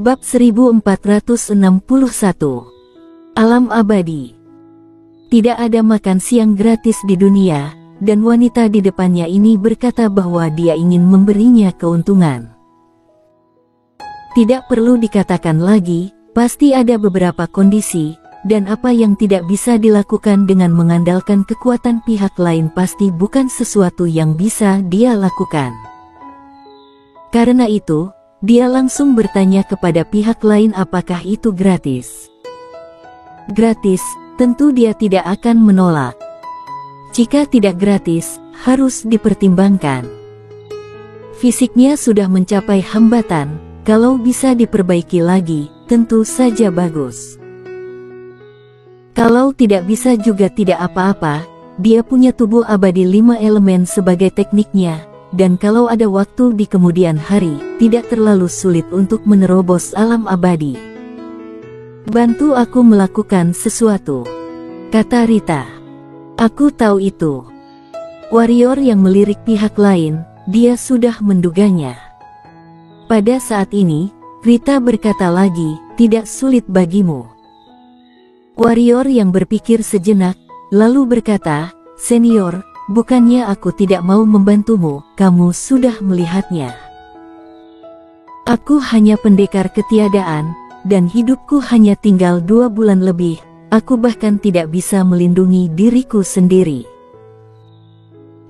Bab 1461. Alam abadi. Tidak ada makan siang gratis di dunia, dan wanita di depannya ini berkata bahwa dia ingin memberinya keuntungan. Tidak perlu dikatakan lagi, pasti ada beberapa kondisi, dan apa yang tidak bisa dilakukan dengan mengandalkan kekuatan pihak lain pasti bukan sesuatu yang bisa dia lakukan. Karena itu, dia langsung bertanya kepada pihak lain apakah itu gratis. Gratis, tentu dia tidak akan menolak. Jika tidak gratis, harus dipertimbangkan. Fisiknya sudah mencapai hambatan, kalau bisa diperbaiki lagi, tentu saja bagus. Kalau tidak bisa juga tidak apa-apa, dia punya tubuh abadi 5 elemen sebagai tekniknya. Dan kalau ada waktu di kemudian hari, tidak terlalu sulit untuk menerobos alam abadi. Bantu aku melakukan sesuatu, kata Rita. Aku tahu itu. Warrior yang melirik pihak lain, dia sudah menduganya. Pada saat ini, Rita berkata lagi, tidak sulit bagimu. Warrior yang berpikir sejenak, lalu berkata, Senior, bukannya aku tidak mau membantumu, kamu sudah melihatnya. Aku hanya pendekar ketiadaan, dan hidupku hanya tinggal 2 bulan lebih, aku bahkan tidak bisa melindungi diriku sendiri.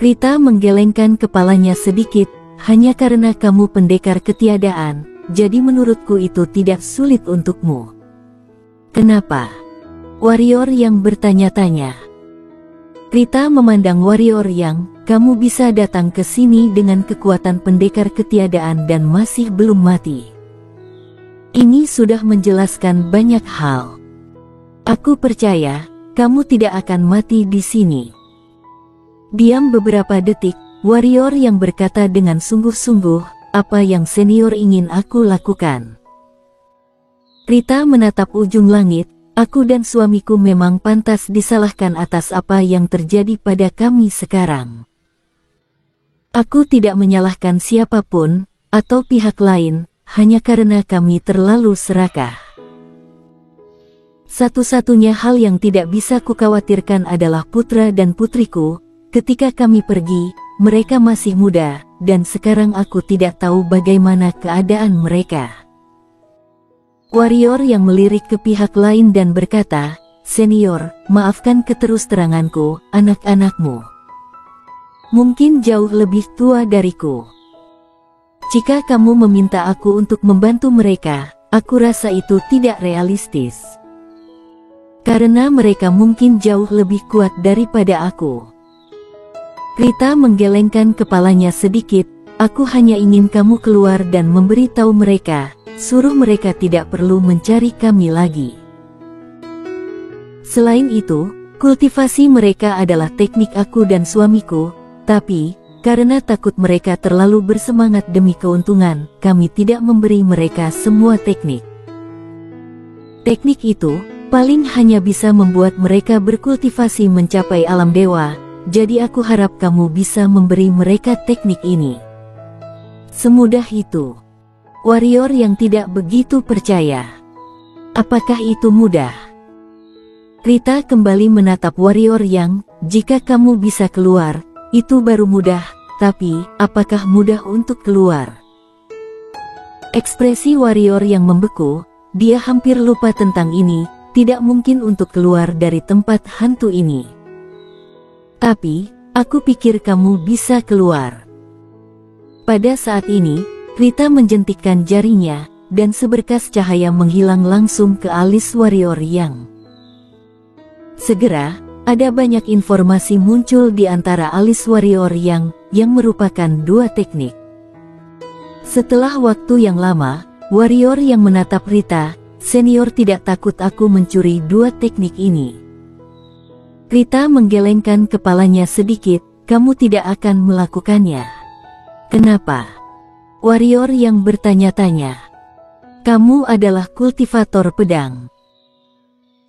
Rita menggelengkan kepalanya sedikit, hanya karena kamu pendekar ketiadaan, jadi menurutku itu tidak sulit untukmu. Kenapa? Warrior yang bertanya-tanya. Rita memandang warrior yang, kamu bisa datang ke sini dengan kekuatan pendekar ketiadaan dan masih belum mati. Ini sudah menjelaskan banyak hal. Aku percaya, kamu tidak akan mati di sini. Diam beberapa detik, warrior yang berkata dengan sungguh-sungguh, apa yang senior ingin aku lakukan? Rita menatap ujung langit. Aku dan suamiku memang pantas disalahkan atas apa yang terjadi pada kami sekarang. Aku tidak menyalahkan siapapun, atau pihak lain, hanya karena kami terlalu serakah. Satu-satunya hal yang tidak bisa kukhawatirkan adalah putra dan putriku. Ketika kami pergi, mereka masih muda, dan sekarang aku tidak tahu bagaimana keadaan mereka. Warrior yang melirik ke pihak lain dan berkata, Senior, maafkan keterus-teranganku, anak-anakmu mungkin jauh lebih tua dariku. Jika kamu meminta aku untuk membantu mereka, aku rasa itu tidak realistis. Karena mereka mungkin jauh lebih kuat daripada aku. Rita menggelengkan kepalanya sedikit, aku hanya ingin kamu keluar dan memberitahu mereka, suruh mereka tidak perlu mencari kami lagi. Selain itu, kultivasi mereka adalah teknik aku dan suamiku, tapi, karena takut mereka terlalu bersemangat demi keuntungan, kami tidak memberi mereka semua teknik. Teknik itu, paling hanya bisa membuat mereka berkultivasi mencapai alam dewa, jadi aku harap kamu bisa memberi mereka teknik ini. Semudah itu. Warrior yang tidak begitu percaya. Apakah itu mudah? Rita kembali menatap warrior yang, jika kamu bisa keluar, itu baru mudah, tapi, apakah mudah untuk keluar? Ekspresi warrior yang membeku, dia hampir lupa tentang ini, tidak mungkin untuk keluar dari tempat hantu ini. Tapi, aku pikir kamu bisa keluar. Pada saat ini, Rita menjentikkan jarinya, dan seberkas cahaya menghilang langsung ke alis warrior yang. Segera, ada banyak informasi muncul di antara alis warrior yang merupakan 2 teknik. Setelah waktu yang lama, warrior yang menatap Rita, Senior tidak takut aku mencuri 2 teknik ini. Rita menggelengkan kepalanya sedikit, kamu tidak akan melakukannya. Kenapa? Warrior yang bertanya-tanya. Kamu adalah kultivator pedang.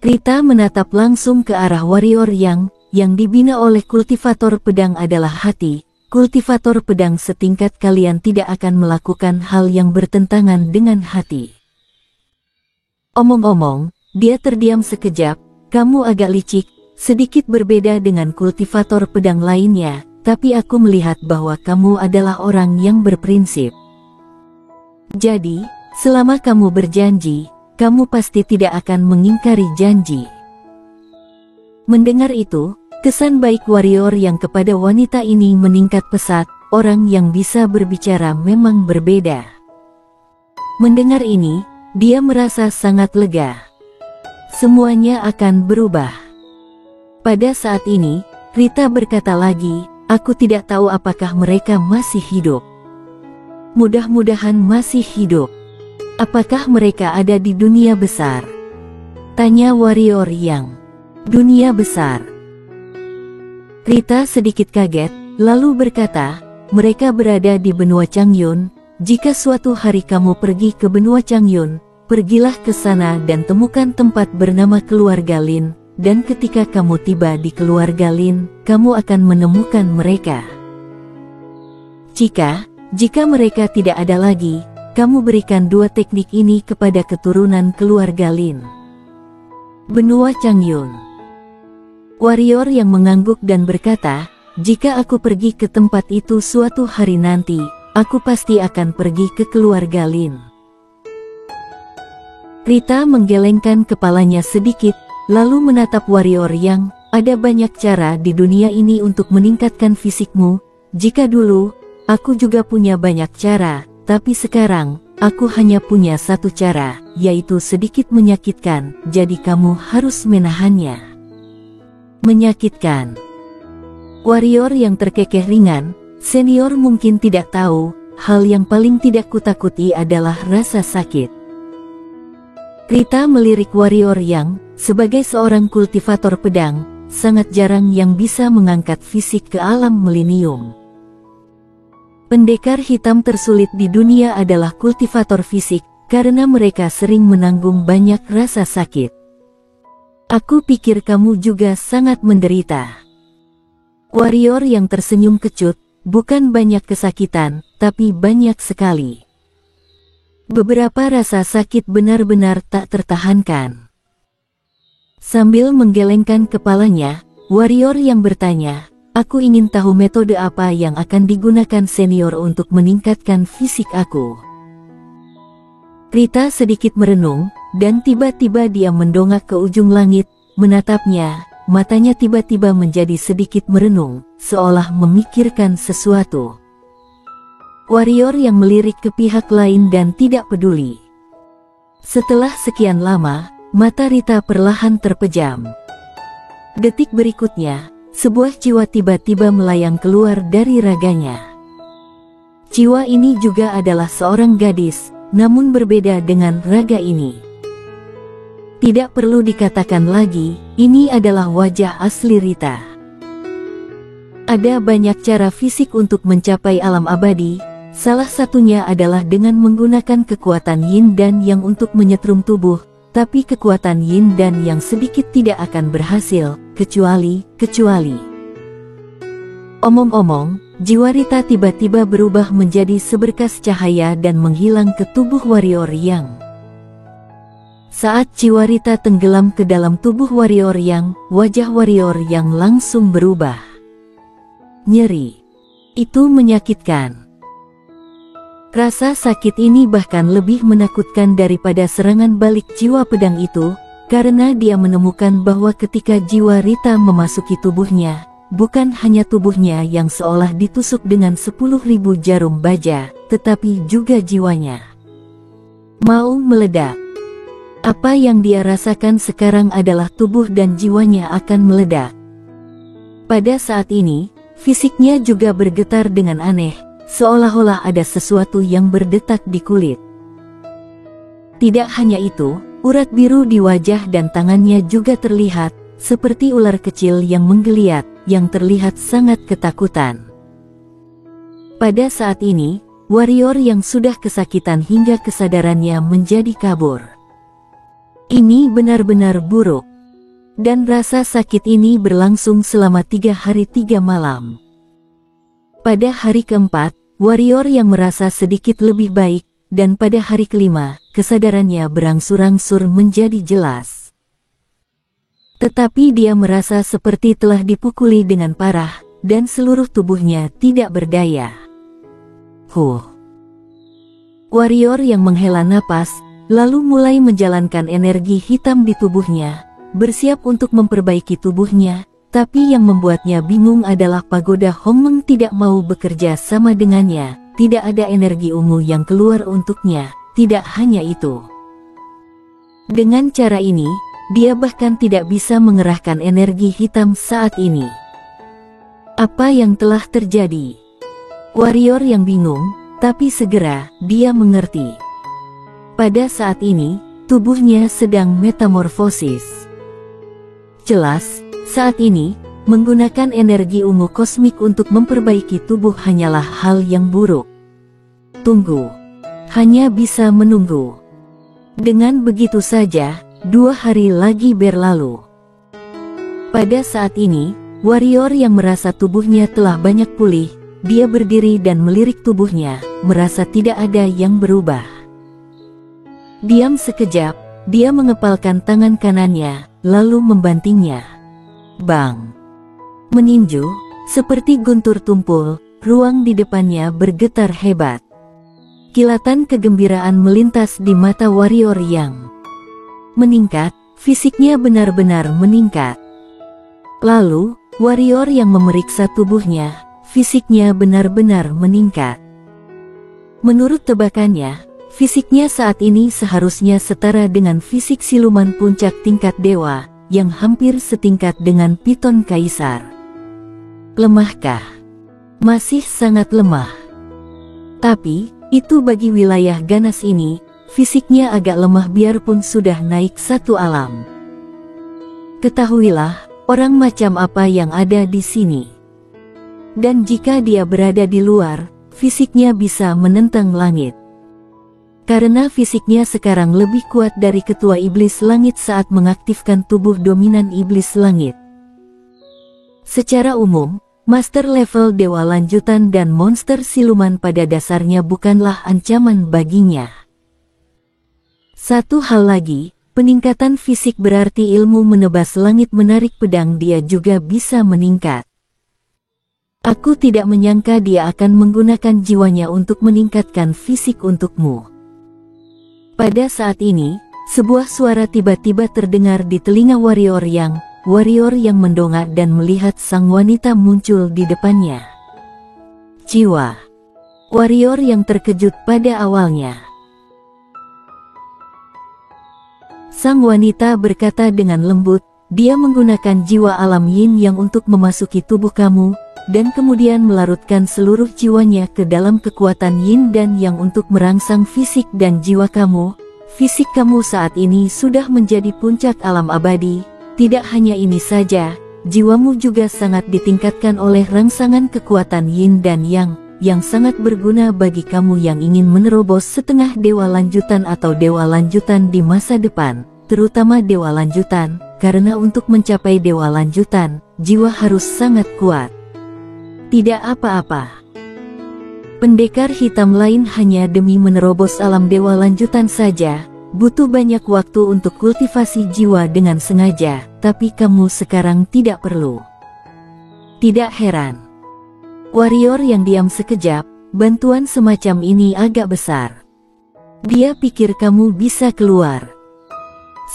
Rita menatap langsung ke arah warrior yang dibina oleh kultivator pedang adalah hati. Kultivator pedang setingkat kalian tidak akan melakukan hal yang bertentangan dengan hati. Omong-omong, dia terdiam sekejap. Kamu agak licik, sedikit berbeda dengan kultivator pedang lainnya, tapi aku melihat bahwa kamu adalah orang yang berprinsip. Jadi, selama kamu berjanji, kamu pasti tidak akan mengingkari janji. Mendengar itu, kesan baik warrior yang kepada wanita ini meningkat pesat. Orang yang bisa berbicara memang berbeda. Mendengar ini, dia merasa sangat lega. Semuanya akan berubah. Pada saat ini, Rita berkata lagi, aku tidak tahu apakah mereka masih hidup. Mudah-mudahan masih hidup. Apakah mereka ada di dunia besar? Tanya warrior yang dunia besar. Rita sedikit kaget, lalu berkata, mereka berada di benua Changyun. Jika suatu hari kamu pergi ke benua Changyun, pergilah ke sana dan temukan tempat bernama keluarga Lin, dan ketika kamu tiba di keluarga Lin, kamu akan menemukan mereka. Jika mereka tidak ada lagi, kamu berikan dua teknik ini kepada keturunan keluarga Lin. Benua Changyun. Warrior yang mengangguk dan berkata, jika aku pergi ke tempat itu suatu hari nanti, aku pasti akan pergi ke keluarga Lin. Rita menggelengkan kepalanya sedikit, lalu menatap warrior yang, ada banyak cara di dunia ini untuk meningkatkan fisikmu. Jika dulu, aku juga punya banyak cara, tapi sekarang, aku hanya punya satu cara, yaitu sedikit menyakitkan, jadi kamu harus menahannya. Menyakitkan. Warrior yang terkekeh ringan, senior mungkin tidak tahu, hal yang paling tidak kutakuti adalah rasa sakit. Rita melirik warrior yang, sebagai seorang kultivator pedang, sangat jarang yang bisa mengangkat fisik ke alam milenium. Pendekar hitam tersulit di dunia adalah kultivator fisik, karena mereka sering menanggung banyak rasa sakit. Aku pikir kamu juga sangat menderita. Warrior yang tersenyum kecut, bukan banyak kesakitan, tapi banyak sekali. Beberapa rasa sakit benar-benar tak tertahankan. Sambil menggelengkan kepalanya, warrior yang bertanya, aku ingin tahu metode apa yang akan digunakan senior untuk meningkatkan fisik aku. Rita sedikit merenung, dan tiba-tiba dia mendongak ke ujung langit, menatapnya. Matanya tiba-tiba menjadi sedikit merenung, seolah memikirkan sesuatu. Warrior yang melirik ke pihak lain dan tidak peduli. Setelah sekian lama, mata Rita perlahan terpejam. Detik berikutnya, sebuah jiwa tiba-tiba melayang keluar dari raganya. Jiwa ini juga adalah seorang gadis, namun berbeda dengan raga ini. Tidak perlu dikatakan lagi, ini adalah wajah asli Rita. Ada banyak cara fisik untuk mencapai alam abadi, salah satunya adalah dengan menggunakan kekuatan yin dan yang untuk menyetrum tubuh, tapi kekuatan yin dan yang sedikit tidak akan berhasil, kecuali. Omong-omong, jiwa Rita tiba-tiba berubah menjadi seberkas cahaya dan menghilang ke tubuh warrior yang. Saat jiwa Rita tenggelam ke dalam tubuh warrior yang, wajah warrior yang langsung berubah. Nyeri. Itu menyakitkan. Rasa sakit ini bahkan lebih menakutkan daripada serangan balik jiwa pedang itu, karena dia menemukan bahwa ketika jiwa Rita memasuki tubuhnya, bukan hanya tubuhnya yang seolah ditusuk dengan 10.000 jarum baja, tetapi juga jiwanya mau meledak. Apa yang dia rasakan sekarang adalah tubuh dan jiwanya akan meledak. Pada saat ini, fisiknya juga bergetar dengan aneh, seolah-olah ada sesuatu yang berdetak di kulit. Tidak hanya itu, urat biru di wajah dan tangannya juga terlihat, seperti ular kecil yang menggeliat, yang terlihat sangat ketakutan. Pada saat ini, warrior yang sudah kesakitan hingga kesadarannya menjadi kabur. Ini benar-benar buruk. Dan rasa sakit ini berlangsung selama 3 hari 3 malam. Pada hari keempat, warrior yang merasa sedikit lebih baik, dan pada hari kelima, kesadarannya berangsur-angsur menjadi jelas. Tetapi dia merasa seperti telah dipukuli dengan parah, dan seluruh tubuhnya tidak berdaya. Warrior yang menghela napas, lalu mulai menjalankan energi hitam di tubuhnya, bersiap untuk memperbaiki tubuhnya, tapi yang membuatnya bingung adalah pagoda Hongmeng tidak mau bekerja sama dengannya, tidak ada energi ungu yang keluar untuknya, tidak hanya itu. Dengan cara ini, dia bahkan tidak bisa mengerahkan energi hitam saat ini. Apa yang telah terjadi? Warrior yang bingung, tapi segera dia mengerti. Pada saat ini, tubuhnya sedang metamorfosis. Jelas, saat ini, menggunakan energi ungu kosmik untuk memperbaiki tubuh hanyalah hal yang buruk. Tunggu. Hanya bisa menunggu. Dengan begitu saja, 2 hari lagi berlalu. Pada saat ini, warrior yang merasa tubuhnya telah banyak pulih, dia berdiri dan melirik tubuhnya, merasa tidak ada yang berubah. Diam sekejap, dia mengepalkan tangan kanannya, lalu membantingnya. Bang! Meninju, seperti guntur tumpul, ruang di depannya bergetar hebat. Kilatan kegembiraan melintas di mata warrior yang meningkat, fisiknya benar-benar meningkat. Lalu, warrior yang memeriksa tubuhnya, fisiknya benar-benar meningkat. Menurut tebakannya, fisiknya saat ini seharusnya setara dengan fisik siluman puncak tingkat dewa, yang hampir setingkat dengan Piton Kaisar. Lemahkah? Masih sangat lemah. Tapi, itu bagi wilayah ganas ini, fisiknya agak lemah biarpun sudah naik satu alam. Ketahuilah, orang macam apa yang ada di sini. Dan jika dia berada di luar, fisiknya bisa menentang langit. Karena fisiknya sekarang lebih kuat dari ketua iblis langit saat mengaktifkan tubuh dominan iblis langit. Secara umum, master level dewa lanjutan dan monster siluman pada dasarnya bukanlah ancaman baginya. Satu hal lagi, peningkatan fisik berarti ilmu menebas langit menarik pedang dia juga bisa meningkat. Aku tidak menyangka dia akan menggunakan jiwanya untuk meningkatkan fisik untukmu. Pada saat ini, sebuah suara tiba-tiba terdengar di telinga warrior yang mendongak dan melihat sang wanita muncul di depannya. Jiwa. Warrior yang terkejut pada awalnya. Sang wanita berkata dengan lembut, dia menggunakan jiwa alam yin yang untuk memasuki tubuh kamu, dan kemudian melarutkan seluruh jiwanya ke dalam kekuatan yin dan yang untuk merangsang fisik dan jiwa kamu. Fisik kamu saat ini sudah menjadi puncak alam abadi. Tidak hanya ini saja, jiwamu juga sangat ditingkatkan oleh rangsangan kekuatan yin dan yang sangat berguna bagi kamu yang ingin menerobos setengah dewa lanjutan atau dewa lanjutan di masa depan, terutama dewa lanjutan, karena untuk mencapai dewa lanjutan, jiwa harus sangat kuat. Tidak apa-apa. Pendekar hitam lain hanya demi menerobos alam dewa lanjutan saja, butuh banyak waktu untuk kultivasi jiwa dengan sengaja, tapi kamu sekarang tidak perlu. Tidak heran. Warrior yang diam sekejap, bantuan semacam ini agak besar. Dia pikir kamu bisa keluar.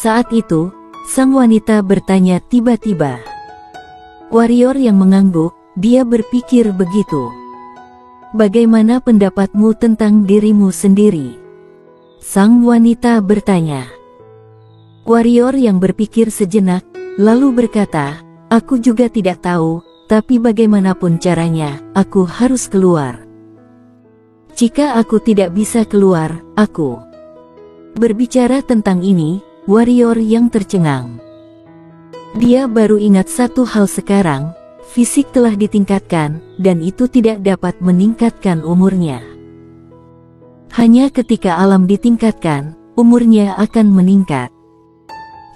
Saat itu, sang wanita bertanya tiba-tiba. Warrior yang mengangguk, dia berpikir begitu. Bagaimana pendapatmu tentang dirimu sendiri? Sang wanita bertanya. Warrior yang berpikir sejenak, lalu berkata, aku juga tidak tahu, tapi bagaimanapun caranya, aku harus keluar. Jika aku tidak bisa keluar, aku. Berbicara tentang ini, warrior yang tercengang. Dia baru ingat satu hal sekarang, fisik telah ditingkatkan, dan itu tidak dapat meningkatkan umurnya. Hanya ketika alam ditingkatkan, umurnya akan meningkat.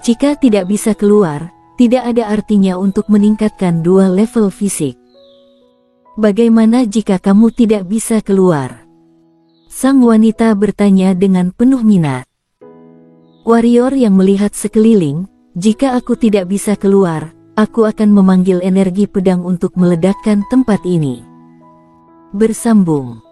Jika tidak bisa keluar, tidak ada artinya untuk meningkatkan 2 level fisik. Bagaimana jika kamu tidak bisa keluar? Sang wanita bertanya dengan penuh minat. Warrior yang melihat sekeliling, jika aku tidak bisa keluar, aku akan memanggil energi pedang untuk meledakkan tempat ini. Bersambung.